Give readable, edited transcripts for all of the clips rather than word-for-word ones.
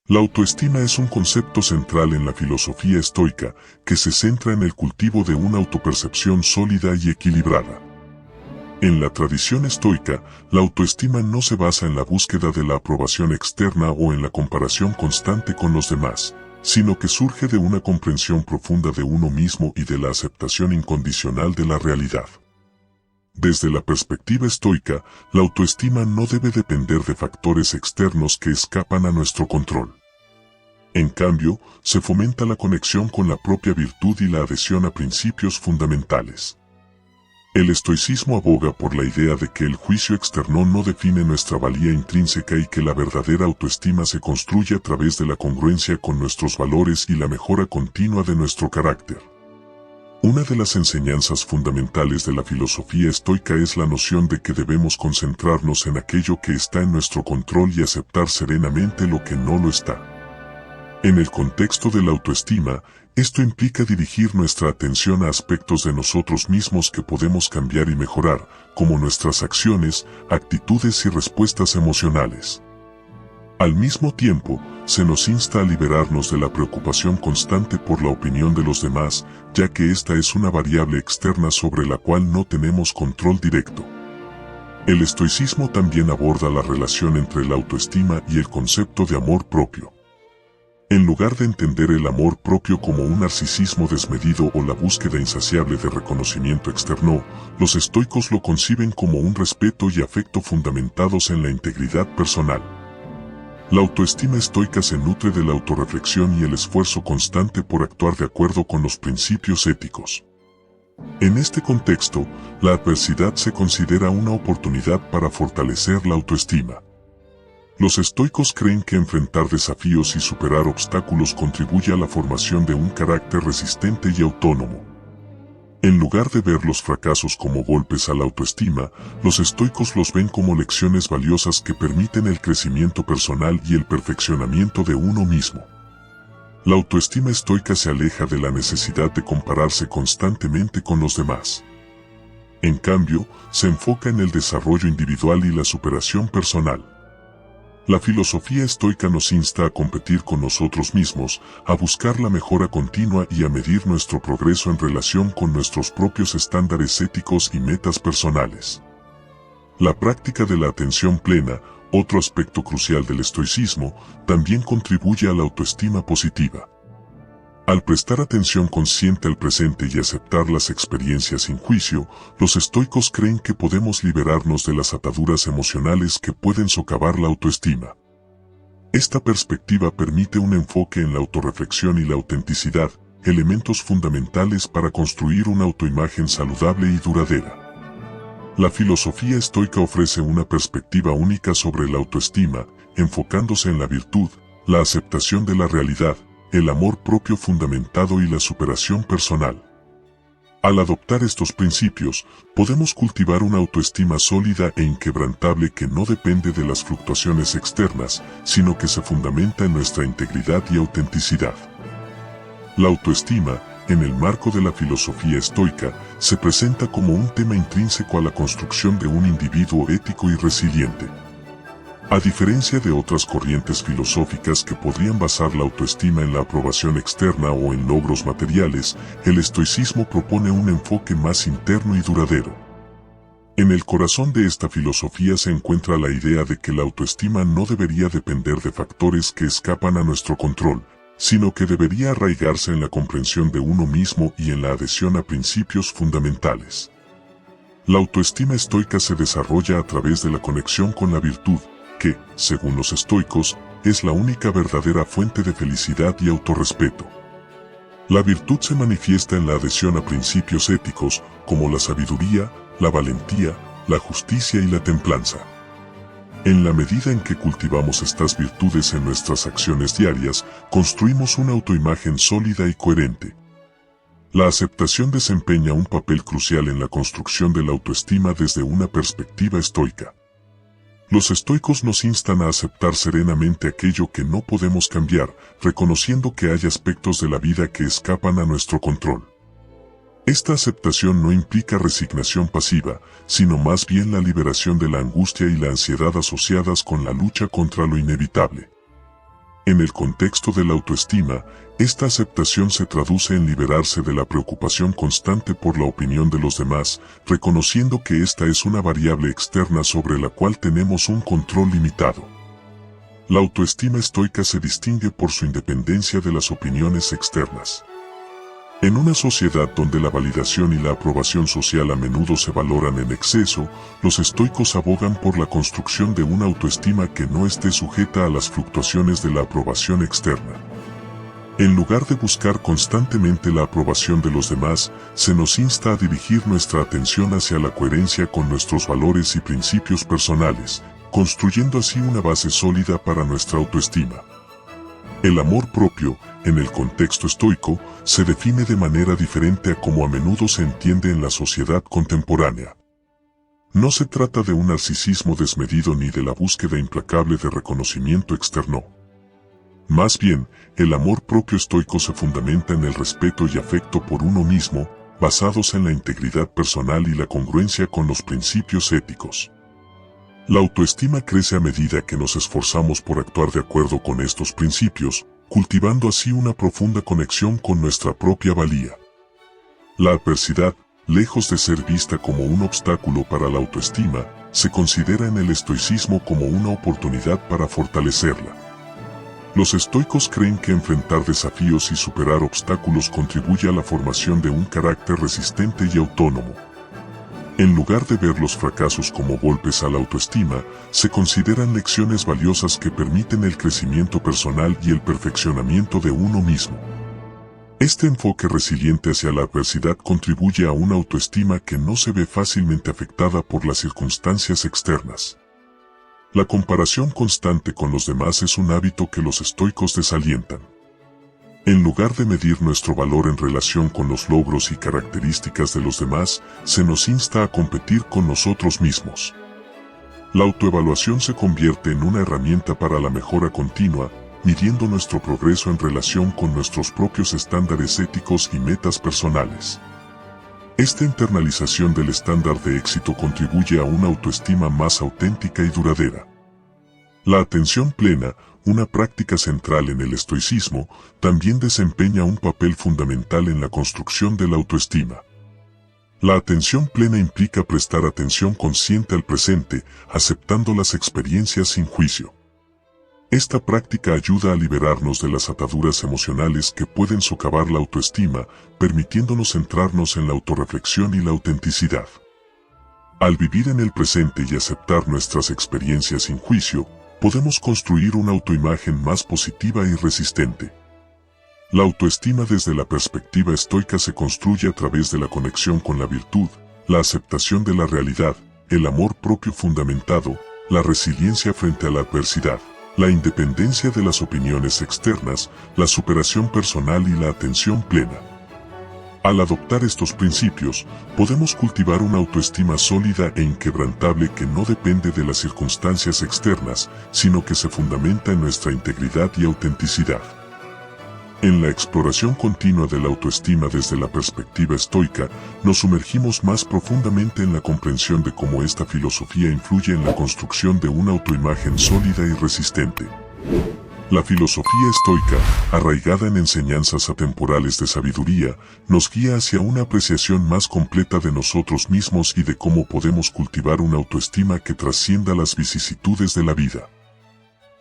La autoestima es un concepto central en la filosofía estoica que se centra en el cultivo de una autopercepción sólida y equilibrada. En la tradición estoica, la autoestima no se basa en la búsqueda de la aprobación externa o en la comparación constante con los demás, sino que surge de una comprensión profunda de uno mismo y de la aceptación incondicional de la realidad. Desde la perspectiva estoica, la autoestima no debe depender de factores externos que escapan a nuestro control. En cambio, se fomenta la conexión con la propia virtud y la adhesión a principios fundamentales. El estoicismo aboga por la idea de que el juicio externo no define nuestra valía intrínseca y que la verdadera autoestima se construye a través de la congruencia con nuestros valores y la mejora continua de nuestro carácter. Una de las enseñanzas fundamentales de la filosofía estoica es la noción de que debemos concentrarnos en aquello que está en nuestro control y aceptar serenamente lo que no lo está. En el contexto de la autoestima, esto implica dirigir nuestra atención a aspectos de nosotros mismos que podemos cambiar y mejorar, como nuestras acciones, actitudes y respuestas emocionales. Al mismo tiempo, se nos insta a liberarnos de la preocupación constante por la opinión de los demás, ya que esta es una variable externa sobre la cual no tenemos control directo. El estoicismo también aborda la relación entre la autoestima y el concepto de amor propio. En lugar de entender el amor propio como un narcisismo desmedido o la búsqueda insaciable de reconocimiento externo, los estoicos lo conciben como un respeto y afecto fundamentados en la integridad personal. La autoestima estoica se nutre de la autorreflexión y el esfuerzo constante por actuar de acuerdo con los principios éticos. En este contexto, la adversidad se considera una oportunidad para fortalecer la autoestima. Los estoicos creen que enfrentar desafíos y superar obstáculos contribuye a la formación de un carácter resistente y autónomo. En lugar de ver los fracasos como golpes a la autoestima, los estoicos los ven como lecciones valiosas que permiten el crecimiento personal y el perfeccionamiento de uno mismo. La autoestima estoica se aleja de la necesidad de compararse constantemente con los demás. En cambio, se enfoca en el desarrollo individual y la superación personal. La filosofía estoica nos insta a competir con nosotros mismos, a buscar la mejora continua y a medir nuestro progreso en relación con nuestros propios estándares éticos y metas personales. La práctica de la atención plena, otro aspecto crucial del estoicismo, también contribuye a la autoestima positiva. Al prestar atención consciente al presente y aceptar las experiencias sin juicio, los estoicos creen que podemos liberarnos de las ataduras emocionales que pueden socavar la autoestima. Esta perspectiva permite un enfoque en la autorreflexión y la autenticidad, elementos fundamentales para construir una autoimagen saludable y duradera. La filosofía estoica ofrece una perspectiva única sobre la autoestima, enfocándose en la virtud, la aceptación de la realidad, el amor propio fundamentado y la superación personal. Al adoptar estos principios, podemos cultivar una autoestima sólida e inquebrantable que no depende de las fluctuaciones externas, sino que se fundamenta en nuestra integridad y autenticidad. La autoestima, en el marco de la filosofía estoica, se presenta como un tema intrínseco a la construcción de un individuo ético y resiliente. A diferencia de otras corrientes filosóficas que podrían basar la autoestima en la aprobación externa o en logros materiales, el estoicismo propone un enfoque más interno y duradero. En el corazón de esta filosofía se encuentra la idea de que la autoestima no debería depender de factores que escapan a nuestro control, sino que debería arraigarse en la comprensión de uno mismo y en la adhesión a principios fundamentales. La autoestima estoica se desarrolla a través de la conexión con la virtud, que, según los estoicos, es la única verdadera fuente de felicidad y autorrespeto. La virtud se manifiesta en la adhesión a principios éticos, como la sabiduría, la valentía, la justicia y la templanza. En la medida en que cultivamos estas virtudes en nuestras acciones diarias, construimos una autoimagen sólida y coherente. La aceptación desempeña un papel crucial en la construcción de la autoestima desde una perspectiva estoica. Los estoicos nos instan a aceptar serenamente aquello que no podemos cambiar, reconociendo que hay aspectos de la vida que escapan a nuestro control. Esta aceptación no implica resignación pasiva, sino más bien la liberación de la angustia y la ansiedad asociadas con la lucha contra lo inevitable. En el contexto de la autoestima, esta aceptación se traduce en liberarse de la preocupación constante por la opinión de los demás, reconociendo que esta es una variable externa sobre la cual tenemos un control limitado. La autoestima estoica se distingue por su independencia de las opiniones externas. En una sociedad donde la validación y la aprobación social a menudo se valoran en exceso, los estoicos abogan por la construcción de una autoestima que no esté sujeta a las fluctuaciones de la aprobación externa. En lugar de buscar constantemente la aprobación de los demás, se nos insta a dirigir nuestra atención hacia la coherencia con nuestros valores y principios personales, construyendo así una base sólida para nuestra autoestima. El amor propio, en el contexto estoico, se define de manera diferente a como a menudo se entiende en la sociedad contemporánea. No se trata de un narcisismo desmedido ni de la búsqueda implacable de reconocimiento externo. Más bien, el amor propio estoico se fundamenta en el respeto y afecto por uno mismo, basados en la integridad personal y la congruencia con los principios éticos. La autoestima crece a medida que nos esforzamos por actuar de acuerdo con estos principios, cultivando así una profunda conexión con nuestra propia valía. La adversidad, lejos de ser vista como un obstáculo para la autoestima, se considera en el estoicismo como una oportunidad para fortalecerla. Los estoicos creen que enfrentar desafíos y superar obstáculos contribuye a la formación de un carácter resistente y autónomo. En lugar de ver los fracasos como golpes a la autoestima, se consideran lecciones valiosas que permiten el crecimiento personal y el perfeccionamiento de uno mismo. Este enfoque resiliente hacia la adversidad contribuye a una autoestima que no se ve fácilmente afectada por las circunstancias externas. La comparación constante con los demás es un hábito que los estoicos desalientan. En lugar de medir nuestro valor en relación con los logros y características de los demás, se nos insta a competir con nosotros mismos. La autoevaluación se convierte en una herramienta para la mejora continua, midiendo nuestro progreso en relación con nuestros propios estándares éticos y metas personales. Esta internalización del estándar de éxito contribuye a una autoestima más auténtica y duradera. La atención plena, una práctica central en el estoicismo, también desempeña un papel fundamental en la construcción de la autoestima. La atención plena implica prestar atención consciente al presente, aceptando las experiencias sin juicio. Esta práctica ayuda a liberarnos de las ataduras emocionales que pueden socavar la autoestima, permitiéndonos centrarnos en la autorreflexión y la autenticidad. Al vivir en el presente y aceptar nuestras experiencias sin juicio, podemos construir una autoimagen más positiva y resistente. La autoestima desde la perspectiva estoica se construye a través de la conexión con la virtud, la aceptación de la realidad, el amor propio fundamentado, la resiliencia frente a la adversidad, la independencia de las opiniones externas, la superación personal y la atención plena. Al adoptar estos principios, podemos cultivar una autoestima sólida e inquebrantable que no depende de las circunstancias externas, sino que se fundamenta en nuestra integridad y autenticidad. En la exploración continua de la autoestima desde la perspectiva estoica, nos sumergimos más profundamente en la comprensión de cómo esta filosofía influye en la construcción de una autoimagen sólida y resistente. La filosofía estoica, arraigada en enseñanzas atemporales de sabiduría, nos guía hacia una apreciación más completa de nosotros mismos y de cómo podemos cultivar una autoestima que trascienda las vicisitudes de la vida.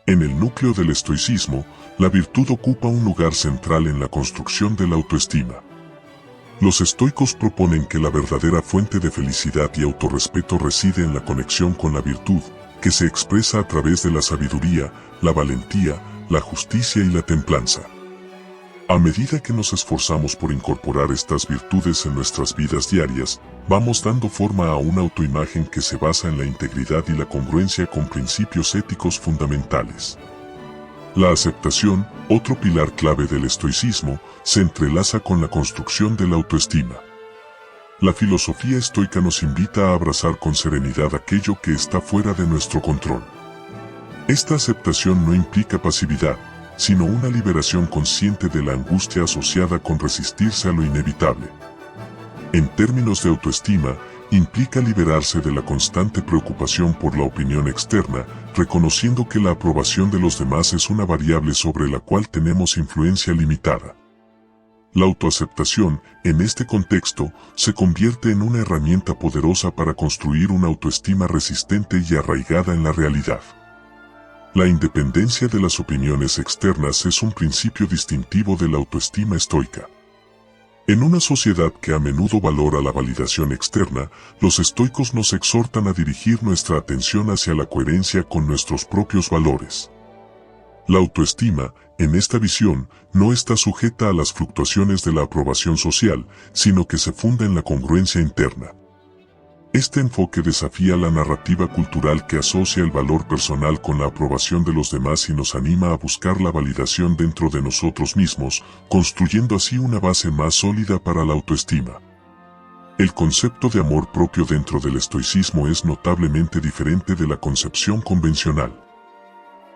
En el núcleo del estoicismo, la virtud ocupa un lugar central en la construcción de la autoestima. Los estoicos proponen que la verdadera fuente de felicidad y autorrespeto reside en la conexión con la virtud, que se expresa a través de la sabiduría, la valentía, la justicia y la templanza. A medida que nos esforzamos por incorporar estas virtudes en nuestras vidas diarias, vamos dando forma a una autoimagen que se basa en la integridad y la congruencia con principios éticos fundamentales. La aceptación, otro pilar clave del estoicismo, se entrelaza con la construcción de la autoestima. La filosofía estoica nos invita a abrazar con serenidad aquello que está fuera de nuestro control. Esta aceptación no implica pasividad, sino una liberación consciente de la angustia asociada con resistirse a lo inevitable. En términos de autoestima, implica liberarse de la constante preocupación por la opinión externa, reconociendo que la aprobación de los demás es una variable sobre la cual tenemos influencia limitada. La autoaceptación, en este contexto, se convierte en una herramienta poderosa para construir una autoestima resistente y arraigada en la realidad. La independencia de las opiniones externas es un principio distintivo de la autoestima estoica. En una sociedad que a menudo valora la validación externa, los estoicos nos exhortan a dirigir nuestra atención hacia la coherencia con nuestros propios valores. La autoestima, en esta visión, no está sujeta a las fluctuaciones de la aprobación social, sino que se funda en la congruencia interna. Este enfoque desafía la narrativa cultural que asocia el valor personal con la aprobación de los demás y nos anima a buscar la validación dentro de nosotros mismos, construyendo así una base más sólida para la autoestima. El concepto de amor propio dentro del estoicismo es notablemente diferente de la concepción convencional.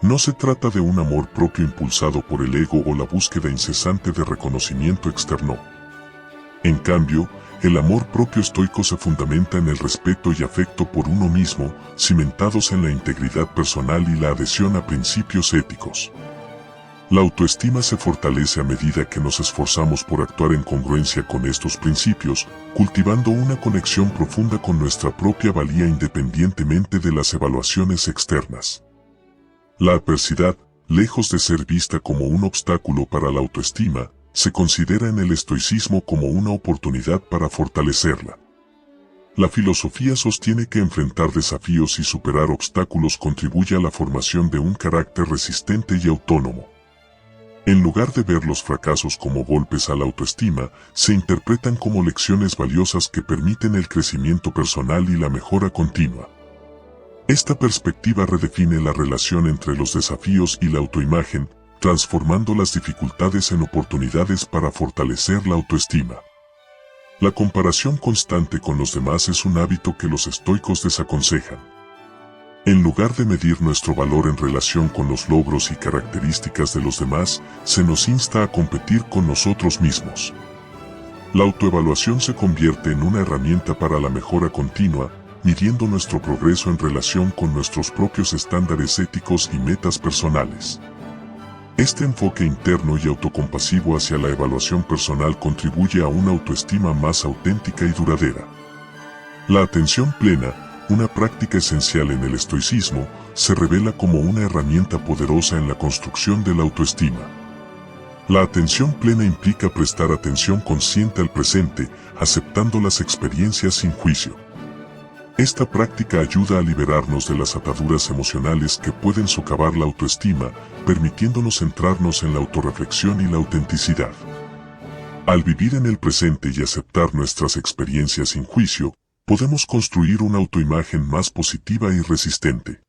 No se trata de un amor propio impulsado por el ego o la búsqueda incesante de reconocimiento externo. En cambio, el amor propio estoico se fundamenta en el respeto y afecto por uno mismo, cimentados en la integridad personal y la adhesión a principios éticos. La autoestima se fortalece a medida que nos esforzamos por actuar en congruencia con estos principios, cultivando una conexión profunda con nuestra propia valía independientemente de las evaluaciones externas. La adversidad, lejos de ser vista como un obstáculo para la autoestima, se considera en el estoicismo como una oportunidad para fortalecerla. La filosofía sostiene que enfrentar desafíos y superar obstáculos contribuye a la formación de un carácter resistente y autónomo. En lugar de ver los fracasos como golpes a la autoestima, se interpretan como lecciones valiosas que permiten el crecimiento personal y la mejora continua. Esta perspectiva redefine la relación entre los desafíos y la autoimagen, transformando las dificultades en oportunidades para fortalecer la autoestima. La comparación constante con los demás es un hábito que los estoicos desaconsejan. En lugar de medir nuestro valor en relación con los logros y características de los demás, se nos insta a competir con nosotros mismos. La autoevaluación se convierte en una herramienta para la mejora continua, midiendo nuestro progreso en relación con nuestros propios estándares éticos y metas personales. Este enfoque interno y autocompasivo hacia la evaluación personal contribuye a una autoestima más auténtica y duradera. La atención plena, una práctica esencial en el estoicismo, se revela como una herramienta poderosa en la construcción de la autoestima. La atención plena implica prestar atención consciente al presente, aceptando las experiencias sin juicio. Esta práctica ayuda a liberarnos de las ataduras emocionales que pueden socavar la autoestima, permitiéndonos centrarnos en la autorreflexión y la autenticidad. Al vivir en el presente y aceptar nuestras experiencias sin juicio, podemos construir una autoimagen más positiva y resistente.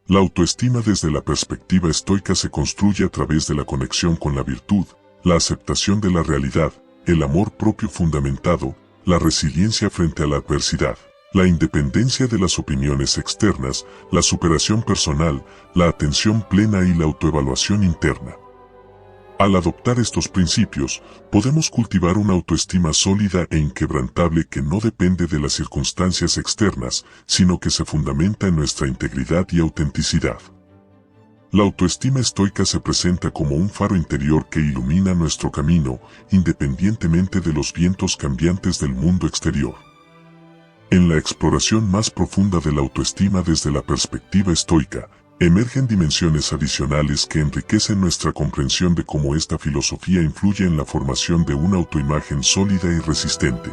La autoestima desde la perspectiva estoica se construye a través de la conexión con la virtud, la aceptación de la realidad, el amor propio fundamentado, la resiliencia frente a la adversidad, la independencia de las opiniones externas, la superación personal, la atención plena y la autoevaluación interna. Al adoptar estos principios, podemos cultivar una autoestima sólida e inquebrantable que no depende de las circunstancias externas, sino que se fundamenta en nuestra integridad y autenticidad. La autoestima estoica se presenta como un faro interior que ilumina nuestro camino, independientemente de los vientos cambiantes del mundo exterior. En la exploración más profunda de la autoestima desde la perspectiva estoica, emergen dimensiones adicionales que enriquecen nuestra comprensión de cómo esta filosofía influye en la formación de una autoimagen sólida y resistente.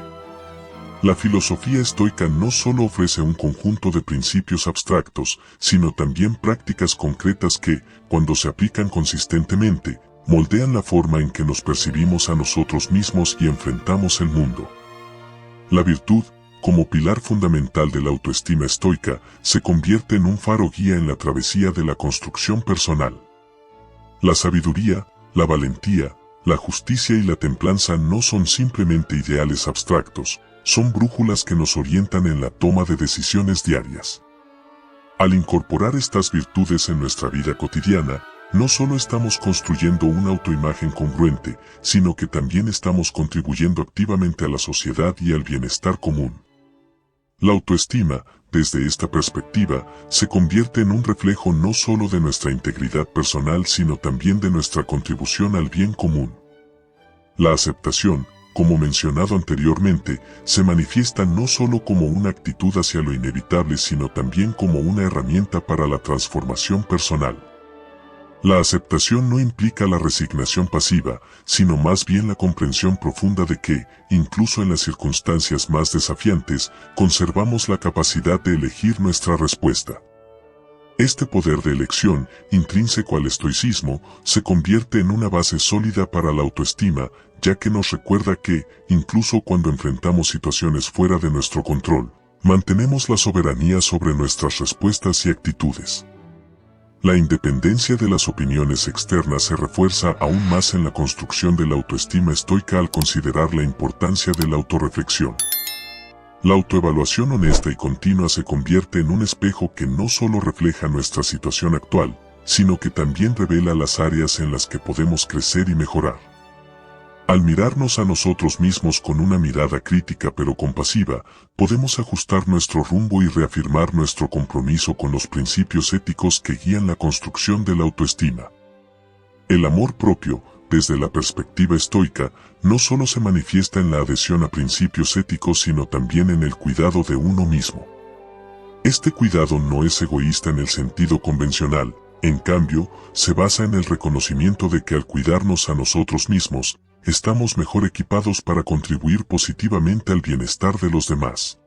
La filosofía estoica no solo ofrece un conjunto de principios abstractos, sino también prácticas concretas que, cuando se aplican consistentemente, moldean la forma en que nos percibimos a nosotros mismos y enfrentamos el mundo. La virtud, como pilar fundamental de la autoestima estoica, se convierte en un faro guía en la travesía de la construcción personal. La sabiduría, la valentía, la justicia y la templanza no son simplemente ideales abstractos, son brújulas que nos orientan en la toma de decisiones diarias. Al incorporar estas virtudes en nuestra vida cotidiana, no solo estamos construyendo una autoimagen congruente, sino que también estamos contribuyendo activamente a la sociedad y al bienestar común. La autoestima, desde esta perspectiva, se convierte en un reflejo no solo de nuestra integridad personal sino también de nuestra contribución al bien común. La aceptación, como mencionado anteriormente, se manifiesta no solo como una actitud hacia lo inevitable sino también como una herramienta para la transformación personal. La aceptación no implica la resignación pasiva, sino más bien la comprensión profunda de que, incluso en las circunstancias más desafiantes, conservamos la capacidad de elegir nuestra respuesta. Este poder de elección, intrínseco al estoicismo, se convierte en una base sólida para la autoestima, ya que nos recuerda que, incluso cuando enfrentamos situaciones fuera de nuestro control, mantenemos la soberanía sobre nuestras respuestas y actitudes. La independencia de las opiniones externas se refuerza aún más en la construcción de la autoestima estoica al considerar la importancia de la autorreflexión. La autoevaluación honesta y continua se convierte en un espejo que no solo refleja nuestra situación actual, sino que también revela las áreas en las que podemos crecer y mejorar. Al mirarnos a nosotros mismos con una mirada crítica pero compasiva, podemos ajustar nuestro rumbo y reafirmar nuestro compromiso con los principios éticos que guían la construcción de la autoestima. El amor propio, desde la perspectiva estoica, no solo se manifiesta en la adhesión a principios éticos sino también en el cuidado de uno mismo. Este cuidado no es egoísta en el sentido convencional, en cambio, se basa en el reconocimiento de que al cuidarnos a nosotros mismos, estamos mejor equipados para contribuir positivamente al bienestar de los demás.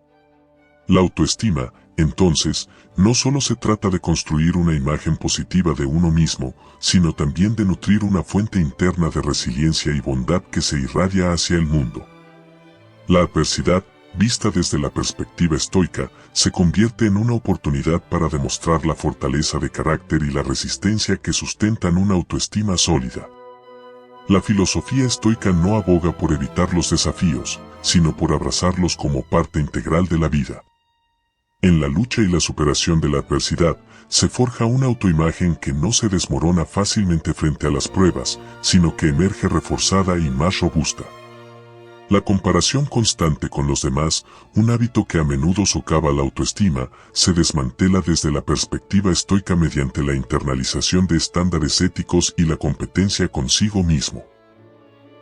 La autoestima, entonces, no solo se trata de construir una imagen positiva de uno mismo, sino también de nutrir una fuente interna de resiliencia y bondad que se irradia hacia el mundo. La adversidad, vista desde la perspectiva estoica, se convierte en una oportunidad para demostrar la fortaleza de carácter y la resistencia que sustentan una autoestima sólida. La filosofía estoica no aboga por evitar los desafíos, sino por abrazarlos como parte integral de la vida. En la lucha y la superación de la adversidad, se forja una autoimagen que no se desmorona fácilmente frente a las pruebas, sino que emerge reforzada y más robusta. La comparación constante con los demás, un hábito que a menudo socava la autoestima, se desmantela desde la perspectiva estoica mediante la internalización de estándares éticos y la competencia consigo mismo.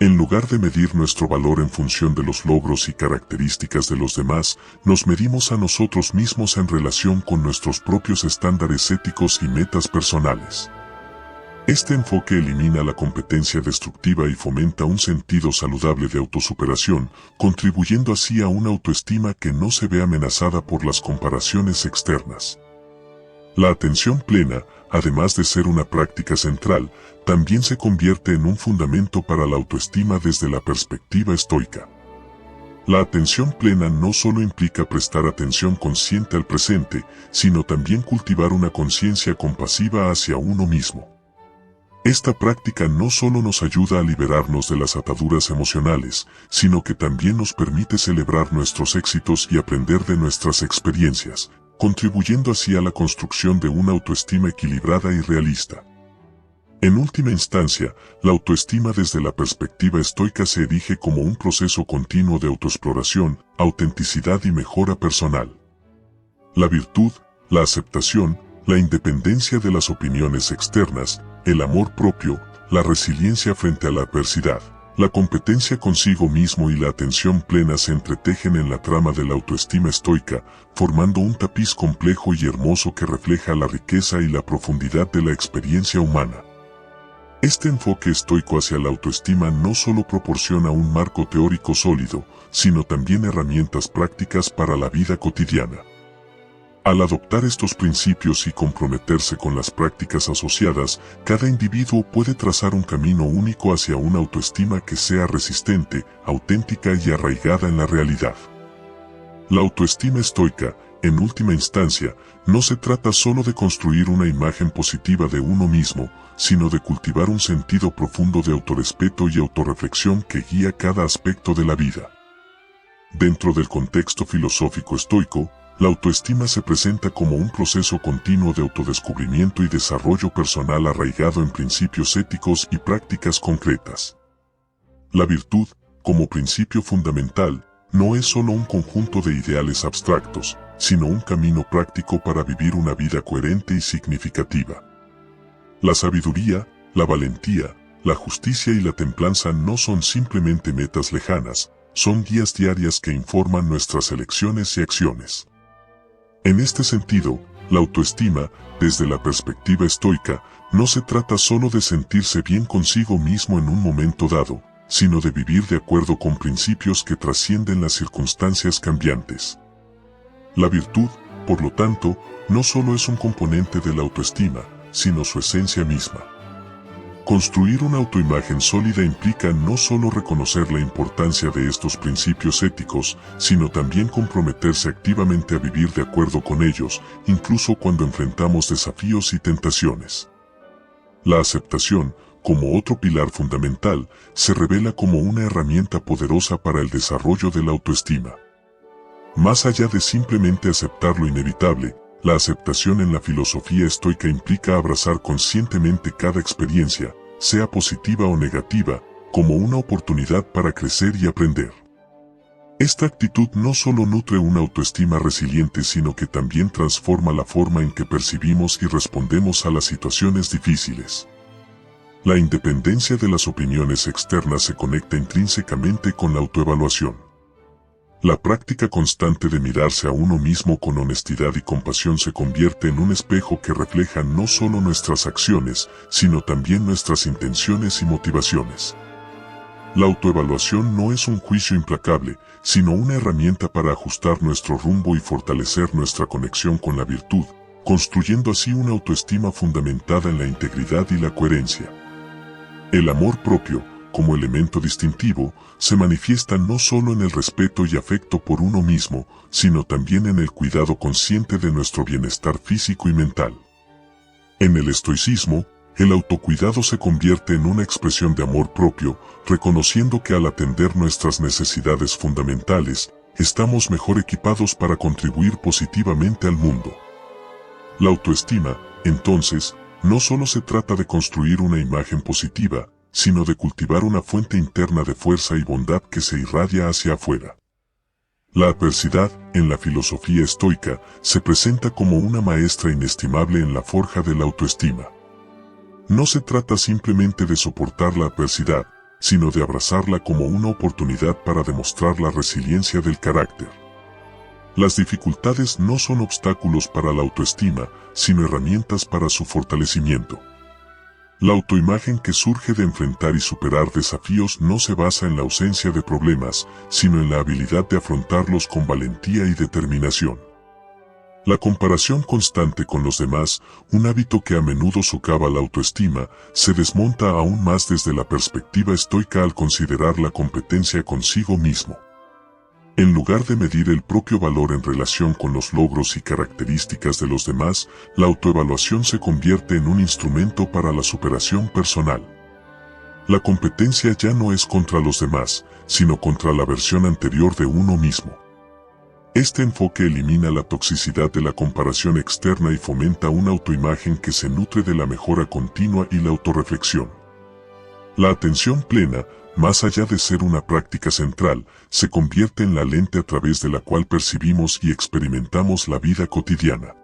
En lugar de medir nuestro valor en función de los logros y características de los demás, nos medimos a nosotros mismos en relación con nuestros propios estándares éticos y metas personales. Este enfoque elimina la competencia destructiva y fomenta un sentido saludable de autosuperación, contribuyendo así a una autoestima que no se ve amenazada por las comparaciones externas. La atención plena, además de ser una práctica central, también se convierte en un fundamento para la autoestima desde la perspectiva estoica. La atención plena no solo implica prestar atención consciente al presente, sino también cultivar una conciencia compasiva hacia uno mismo. Esta práctica no solo nos ayuda a liberarnos de las ataduras emocionales, sino que también nos permite celebrar nuestros éxitos y aprender de nuestras experiencias, contribuyendo así a la construcción de una autoestima equilibrada y realista. En última instancia, la autoestima desde la perspectiva estoica se erige como un proceso continuo de autoexploración, autenticidad y mejora personal. La virtud, la aceptación, la independencia de las opiniones externas, el amor propio, la resiliencia frente a la adversidad, la competencia consigo mismo y la atención plena se entretejen en la trama de la autoestima estoica, formando un tapiz complejo y hermoso que refleja la riqueza y la profundidad de la experiencia humana. Este enfoque estoico hacia la autoestima no solo proporciona un marco teórico sólido, sino también herramientas prácticas para la vida cotidiana. Al adoptar estos principios y comprometerse con las prácticas asociadas, cada individuo puede trazar un camino único hacia una autoestima que sea resistente, auténtica y arraigada en la realidad. La autoestima estoica, en última instancia, no se trata solo de construir una imagen positiva de uno mismo, sino de cultivar un sentido profundo de autorrespeto y autorreflexión que guía cada aspecto de la vida. Dentro del contexto filosófico estoico, la autoestima se presenta como un proceso continuo de autodescubrimiento y desarrollo personal arraigado en principios éticos y prácticas concretas. La virtud, como principio fundamental, no es solo un conjunto de ideales abstractos, sino un camino práctico para vivir una vida coherente y significativa. La sabiduría, la valentía, la justicia y la templanza no son simplemente metas lejanas, son guías diarias que informan nuestras elecciones y acciones. En este sentido, la autoestima, desde la perspectiva estoica, no se trata solo de sentirse bien consigo mismo en un momento dado, sino de vivir de acuerdo con principios que trascienden las circunstancias cambiantes. La virtud, por lo tanto, no solo es un componente de la autoestima, sino su esencia misma. Construir una autoimagen sólida implica no solo reconocer la importancia de estos principios éticos, sino también comprometerse activamente a vivir de acuerdo con ellos, incluso cuando enfrentamos desafíos y tentaciones. La aceptación, como otro pilar fundamental, se revela como una herramienta poderosa para el desarrollo de la autoestima. Más allá de simplemente aceptar lo inevitable, la aceptación en la filosofía estoica implica abrazar conscientemente cada experiencia, sea positiva o negativa, como una oportunidad para crecer y aprender. Esta actitud no solo nutre una autoestima resiliente, sino que también transforma la forma en que percibimos y respondemos a las situaciones difíciles. La independencia de las opiniones externas se conecta intrínsecamente con la autoevaluación. La práctica constante de mirarse a uno mismo con honestidad y compasión se convierte en un espejo que refleja no solo nuestras acciones, sino también nuestras intenciones y motivaciones. La autoevaluación no es un juicio implacable, sino una herramienta para ajustar nuestro rumbo y fortalecer nuestra conexión con la virtud, construyendo así una autoestima fundamentada en la integridad y la coherencia. El amor propio, como elemento distintivo, se manifiesta no solo en el respeto y afecto por uno mismo, sino también en el cuidado consciente de nuestro bienestar físico y mental. En el estoicismo, el autocuidado se convierte en una expresión de amor propio, reconociendo que al atender nuestras necesidades fundamentales, estamos mejor equipados para contribuir positivamente al mundo. La autoestima, entonces, no solo se trata de construir una imagen positiva, sino de cultivar una fuente interna de fuerza y bondad que se irradia hacia afuera. La adversidad, en la filosofía estoica, se presenta como una maestra inestimable en la forja de la autoestima. No se trata simplemente de soportar la adversidad, sino de abrazarla como una oportunidad para demostrar la resiliencia del carácter. Las dificultades no son obstáculos para la autoestima, sino herramientas para su fortalecimiento. La autoimagen que surge de enfrentar y superar desafíos no se basa en la ausencia de problemas, sino en la habilidad de afrontarlos con valentía y determinación. La comparación constante con los demás, un hábito que a menudo socava la autoestima, se desmonta aún más desde la perspectiva estoica al considerar la competencia consigo mismo. En lugar de medir el propio valor en relación con los logros y características de los demás, la autoevaluación se convierte en un instrumento para la superación personal. La competencia ya no es contra los demás, sino contra la versión anterior de uno mismo. Este enfoque elimina la toxicidad de la comparación externa y fomenta una autoimagen que se nutre de la mejora continua y la autorreflexión. La atención plena, más allá de ser una práctica central, se convierte en la lente a través de la cual percibimos y experimentamos la vida cotidiana.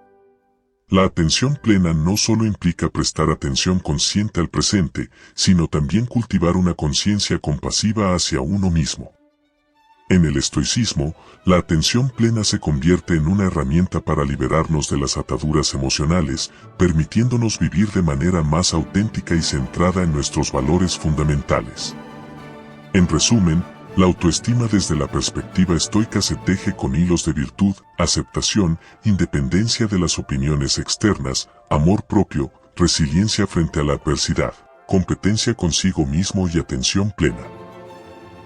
La atención plena no solo implica prestar atención consciente al presente, sino también cultivar una conciencia compasiva hacia uno mismo. En el estoicismo, la atención plena se convierte en una herramienta para liberarnos de las ataduras emocionales, permitiéndonos vivir de manera más auténtica y centrada en nuestros valores fundamentales. En resumen, la autoestima desde la perspectiva estoica se teje con hilos de virtud, aceptación, independencia de las opiniones externas, amor propio, resiliencia frente a la adversidad, competencia consigo mismo y atención plena.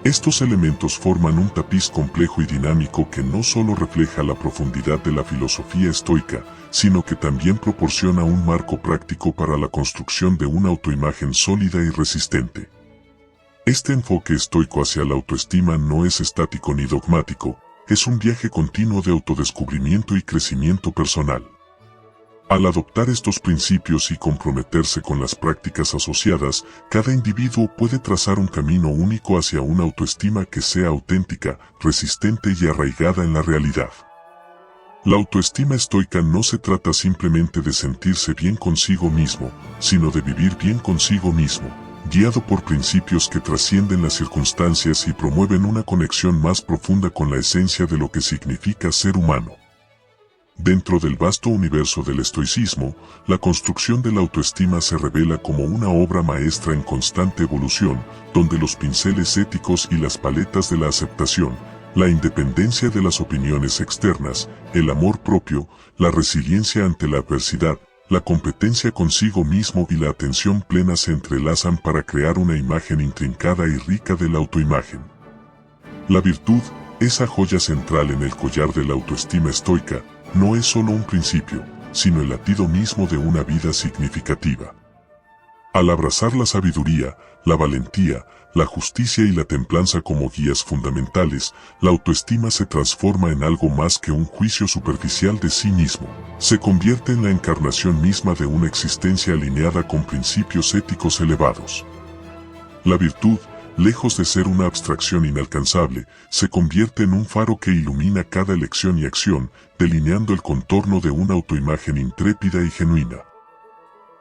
Estos elementos forman un tapiz complejo y dinámico que no solo refleja la profundidad de la filosofía estoica, sino que también proporciona un marco práctico para la construcción de una autoimagen sólida y resistente. Este enfoque estoico hacia la autoestima no es estático ni dogmático, es un viaje continuo de autodescubrimiento y crecimiento personal. Al adoptar estos principios y comprometerse con las prácticas asociadas, cada individuo puede trazar un camino único hacia una autoestima que sea auténtica, resistente y arraigada en la realidad. La autoestima estoica no se trata simplemente de sentirse bien consigo mismo, sino de vivir bien consigo mismo, guiado por principios que trascienden las circunstancias y promueven una conexión más profunda con la esencia de lo que significa ser humano. Dentro del vasto universo del estoicismo, la construcción de la autoestima se revela como una obra maestra en constante evolución, donde los pinceles éticos y las paletas de la aceptación, la independencia de las opiniones externas, el amor propio, la resiliencia ante la adversidad, la competencia consigo mismo y la atención plena se entrelazan para crear una imagen intrincada y rica de la autoimagen. La virtud, esa joya central en el collar de la autoestima estoica, no es solo un principio, sino el latido mismo de una vida significativa. Al abrazar la sabiduría, la valentía, la justicia y la templanza como guías fundamentales, la autoestima se transforma en algo más que un juicio superficial de sí mismo. Se convierte en la encarnación misma de una existencia alineada con principios éticos elevados. La virtud, lejos de ser una abstracción inalcanzable, se convierte en un faro que ilumina cada elección y acción, delineando el contorno de una autoimagen intrépida y genuina.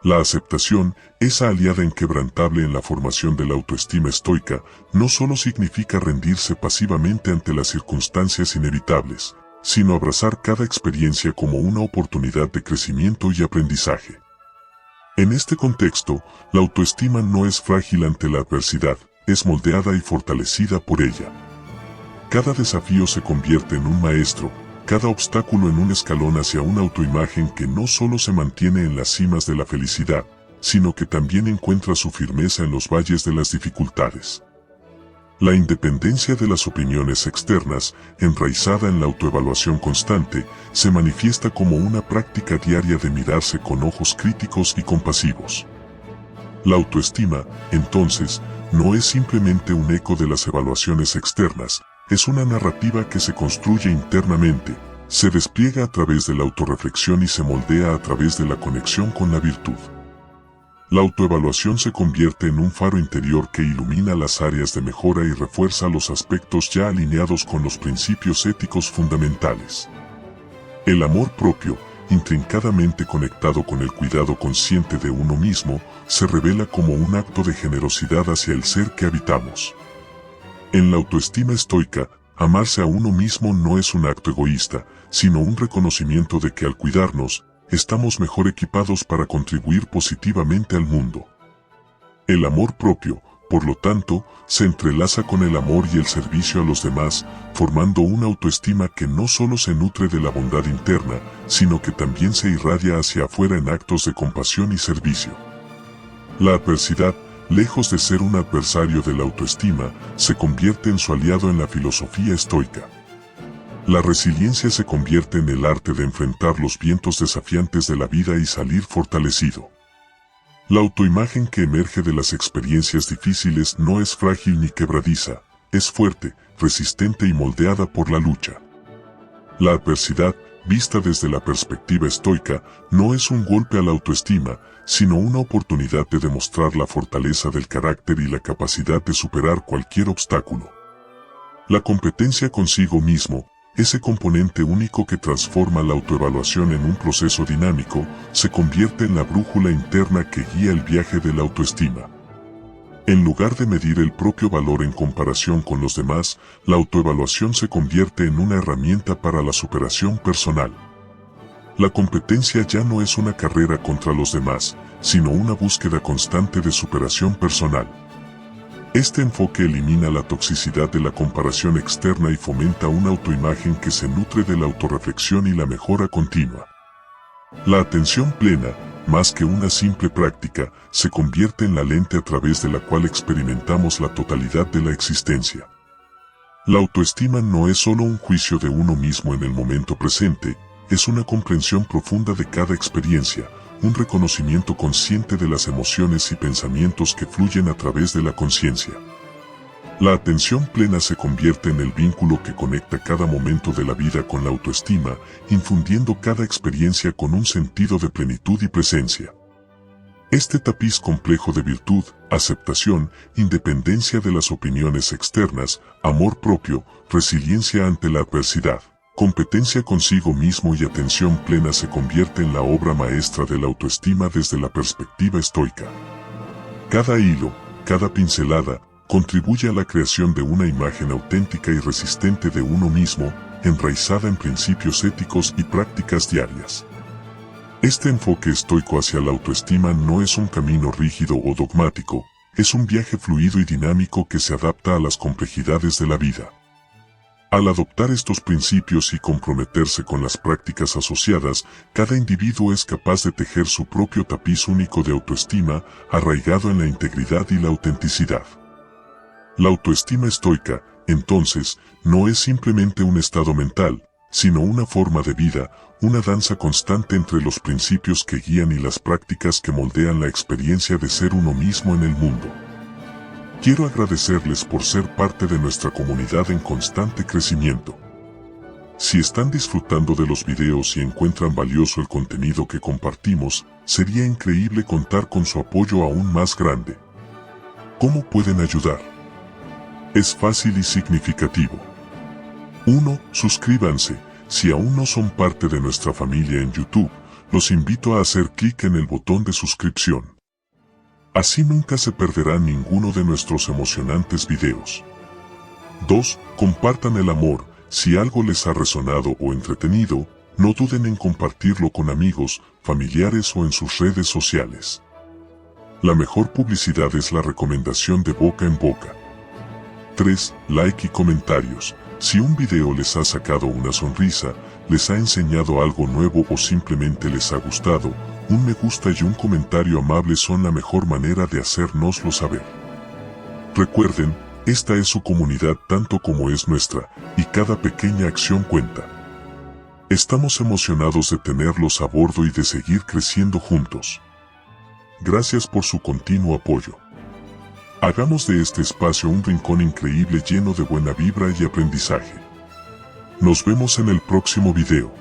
La aceptación, esa aliada inquebrantable en la formación de la autoestima estoica, no solo significa rendirse pasivamente ante las circunstancias inevitables, sino abrazar cada experiencia como una oportunidad de crecimiento y aprendizaje. En este contexto, la autoestima no es frágil ante la adversidad, es moldeada y fortalecida por ella. Cada desafío se convierte en un maestro, cada obstáculo en un escalón hacia una autoimagen que no solo se mantiene en las cimas de la felicidad, sino que también encuentra su firmeza en los valles de las dificultades. La independencia de las opiniones externas, enraizada en la autoevaluación constante, se manifiesta como una práctica diaria de mirarse con ojos críticos y compasivos. La autoestima, entonces, no es simplemente un eco de las evaluaciones externas, es una narrativa que se construye internamente, se despliega a través de la autorreflexión y se moldea a través de la conexión con la virtud. La autoevaluación se convierte en un faro interior que ilumina las áreas de mejora y refuerza los aspectos ya alineados con los principios éticos fundamentales. El amor propio, intrincadamente conectado con el cuidado consciente de uno mismo, se revela como un acto de generosidad hacia el ser que habitamos. En la autoestima estoica, amarse a uno mismo no es un acto egoísta, sino un reconocimiento de que al cuidarnos, estamos mejor equipados para contribuir positivamente al mundo. El amor propio, por lo tanto, se entrelaza con el amor y el servicio a los demás, formando una autoestima que no solo se nutre de la bondad interna, sino que también se irradia hacia afuera en actos de compasión y servicio. La adversidad, lejos de ser un adversario de la autoestima, se convierte en su aliado en la filosofía estoica. La resiliencia se convierte en el arte de enfrentar los vientos desafiantes de la vida y salir fortalecido. La autoimagen que emerge de las experiencias difíciles no es frágil ni quebradiza, es fuerte, resistente y moldeada por la lucha. La adversidad, vista desde la perspectiva estoica, no es un golpe a la autoestima, sino una oportunidad de demostrar la fortaleza del carácter y la capacidad de superar cualquier obstáculo. La competencia consigo mismo, ese componente único que transforma la autoevaluación en un proceso dinámico, se convierte en la brújula interna que guía el viaje de la autoestima. En lugar de medir el propio valor en comparación con los demás, la autoevaluación se convierte en una herramienta para la superación personal. La competencia ya no es una carrera contra los demás, sino una búsqueda constante de superación personal. Este enfoque elimina la toxicidad de la comparación externa y fomenta una autoimagen que se nutre de la autorreflexión y la mejora continua. La atención plena, más que una simple práctica, se convierte en la lente a través de la cual experimentamos la totalidad de la existencia. La autoestima no es solo un juicio de uno mismo en el momento presente, es una comprensión profunda de cada experiencia, un reconocimiento consciente de las emociones y pensamientos que fluyen a través de la conciencia. La atención plena se convierte en el vínculo que conecta cada momento de la vida con la autoestima, infundiendo cada experiencia con un sentido de plenitud y presencia. Este tapiz complejo de virtud, aceptación, independencia de las opiniones externas, amor propio, resiliencia ante la adversidad, competencia consigo mismo y atención plena se convierte en la obra maestra de la autoestima desde la perspectiva estoica. Cada hilo, cada pincelada, contribuye a la creación de una imagen auténtica y resistente de uno mismo, enraizada en principios éticos y prácticas diarias. Este enfoque estoico hacia la autoestima no es un camino rígido o dogmático, es un viaje fluido y dinámico que se adapta a las complejidades de la vida. Al adoptar estos principios y comprometerse con las prácticas asociadas, cada individuo es capaz de tejer su propio tapiz único de autoestima, arraigado en la integridad y la autenticidad. La autoestima estoica, entonces, no es simplemente un estado mental, sino una forma de vida, una danza constante entre los principios que guían y las prácticas que moldean la experiencia de ser uno mismo en el mundo. Quiero agradecerles por ser parte de nuestra comunidad en constante crecimiento. Si están disfrutando de los videos y encuentran valioso el contenido que compartimos, sería increíble contar con su apoyo aún más grande. ¿Cómo pueden ayudar? Es fácil y significativo. 1. Suscríbanse. Si aún no son parte de nuestra familia en YouTube, los invito a hacer clic en el botón de suscripción. Así nunca se perderán ninguno de nuestros emocionantes videos. 2. Compartan el amor. Si algo les ha resonado o entretenido, no duden en compartirlo con amigos, familiares o en sus redes sociales. La mejor publicidad es la recomendación de boca en boca. 3. Like y comentarios. Si un video les ha sacado una sonrisa, les ha enseñado algo nuevo o simplemente les ha gustado, un me gusta y un comentario amable son la mejor manera de hacérnoslo saber. Recuerden, esta es su comunidad tanto como es nuestra, y cada pequeña acción cuenta. Estamos emocionados de tenerlos a bordo y de seguir creciendo juntos. Gracias por su continuo apoyo. Hagamos de este espacio un rincón increíble lleno de buena vibra y aprendizaje. Nos vemos en el próximo video.